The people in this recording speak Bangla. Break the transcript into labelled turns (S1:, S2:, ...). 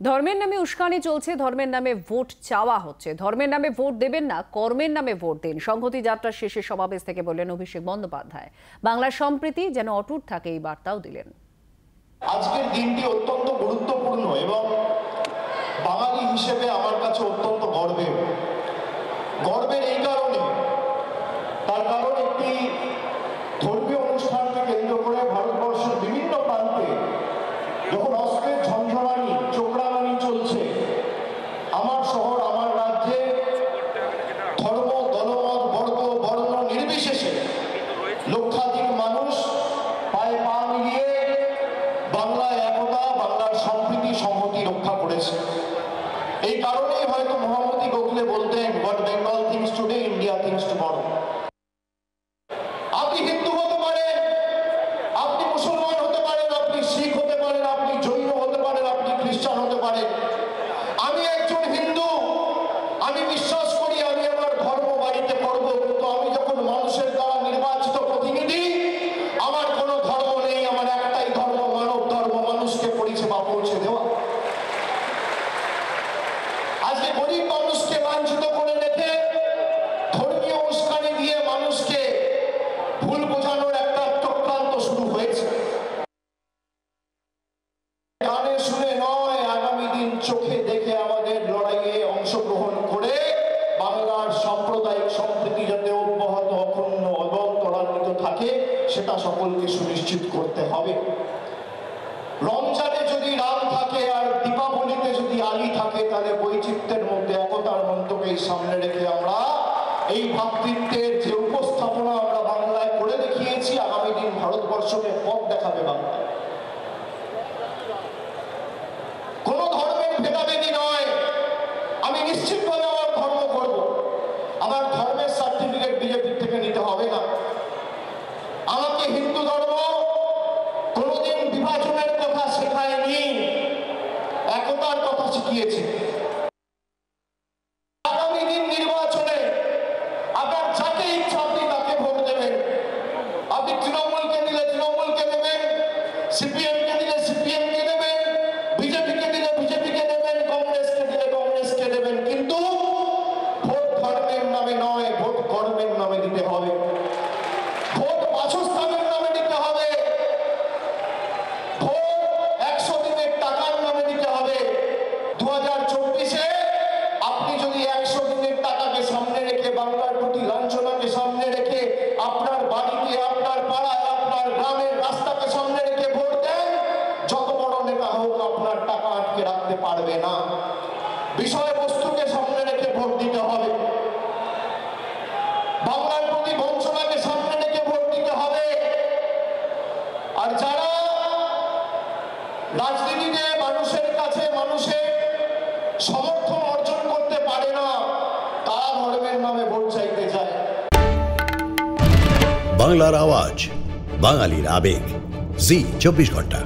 S1: ধর্মের নামে উস্কানি চলছে, ধর্মের নামে ভোট চাওয়া হচ্ছে। ধর্মের নামে ভোট দেবেন না, কর্মের নামে ভোট দিন। সংহতি যাত্রার শেষে সমাবেশ থেকে বললেন অভিষেক বন্দ্যোপাধ্যায়। বাংলার সম্প্রীতি যেন অটুট থাকে এই বার্তাও দিলেন।
S2: আজকের দিনটি অত্যন্ত গুরুত্বপূর্ণ এবং বাঙালি হিসেবে আমার কাছে অত্যন্ত গর্বের এই কারণে, তার কারণ একটি ধর্মীয় অনুষ্ঠানকে কেন্দ্র করে ভারতবর্ষের বিভিন্ন প্রান্তে যখন অস্ত্রের ঝঞ্ঝনানি চোখরাঙানি চলছে, আমার শহর আমার রাজ্যে ধর্ম দলমত বর্গ বর্ণ নির্বিশেষে লক্ষাধিক মানুষ পায়ে পা মিলিয়ে বাংলার একতা, বাংলার সম্প্রীতি সংহতি রক্ষা করেছে। এই কারণেই হয়তো মহামতি গোখলে বলতেন, what Bengal things today, India things tomorrow. আপনি হিন্দু হতে পারেন, আপনি মুসলমান হতে পারেন, আপনি শিখ হতে পারেন, আপনি জৈন হতে পারেন, আপনি খ্রিস্টান হতে পারেন। আমি একজন হিন্দু, আমি বিশ্বাস করি আমি আমার ধর্ম বাড়িতে করবো, কিন্তু আমি যখন মানুষের দ্বারা নির্বাচিত প্রতিনিধি, আমার কোনো ধর্ম নেই, আমার একটাই ধর্ম, মানব ধর্ম, মানুষকে পরিষেবা পৌঁছে দেওয়া। আজকে গরিব মানুষকে লাঞ্ছিত করে রেখে ধর্মীয় উস্কানি দিয়ে মানুষকে ভুল বোঝানোর একটা চক্রান্ত শুরু হয়েছে। কানে শুনে নয়, আগামী দিন চোখে দেখে আমাদের লড়াইয়ে অংশগ্রহণ করে বাংলার সাম্প্রদায়িক সম্প্রীতি যাতে অব্যাহত অখণ্ড এবং ত্বরান্বিত থাকে সেটা সকলকে সুনিশ্চিত করতে হবে। রমজানে যদি রাম থাকে আর দীপাবলিতে যদি আলী থাকে, তাহলে বৈচিত্র্যের মধ্যে একতার মন্ত্রকেই সামনে রেখে আমরা এই ভ্রাতৃত্বের যে উপস্থাপনা আমরা বাংলায় করে দেখিয়েছি, আগামী দিন ভারতবর্ষকে পথ দেখাবে বাংলা। কোন ধর্মের ভেদাভেদি নয়, আমি নিশ্চিতভাবে আমার ধর্ম করব, আমার ধর্মের সার্টিফিকেট বিজেপি থেকে নিতে হবে না। আমাকে হিন্দু ধর্ম কোনদিন বিভাজনের কথা শেখায়নি, একতার কথা শিখিয়েছে। আগামী দিন নির্বাচনে আপনার যাকে ইচ্ছা আপনি তাকে ভোট দেবেন। আপনি তৃণমূলকে দিলে তৃণমূলকে দেবেন, সিপিএমকে দিলে সিপিএমকে দেবেন, বিজেপিকে দিলে বিজেপিকে দেবেন, কংগ্রেসকে দিলে কংগ্রেসকে দেবেন, কিন্তু ভোট ধর্মের নামে নয়, ভোট কর্মের নামে দিতে হবে। ভোট বাসস্থানের নামে দিতে হবে, ভোট 100 দিনের টাকার নামে দিতে হবে। 2024-এ আপনি যদি 100 দিনের টাকাকে সামনে রেখে, বাংলার প্রতি লাঞ্ছনাকে সামনে রেখে, আপনার বাড়িতে, আপনার পাড়ায়, আপনার গ্রামের রাস্তাকে সামনে রেখে ভোট দেন, যত বড় নেতা হোক আপনার টাকা আটকে রাখতে পারবে না। বিষয়বস্তুকে সামনে রেখে ভোট দিতে হবে, বাংলার প্রতি বঞ্চনাকে সামনে রেখে ভোট দিতে হবে। আর যারা রাজনীতিতে মানুষের কাছে মানুষের সমর্থন অর্জন করতে পারে না, তারা ধর্মের নামে ভোট চাইতে যায়।
S3: বাংলার আওয়াজ, বাঙালির আবেগ, জি 24 ঘন্টা।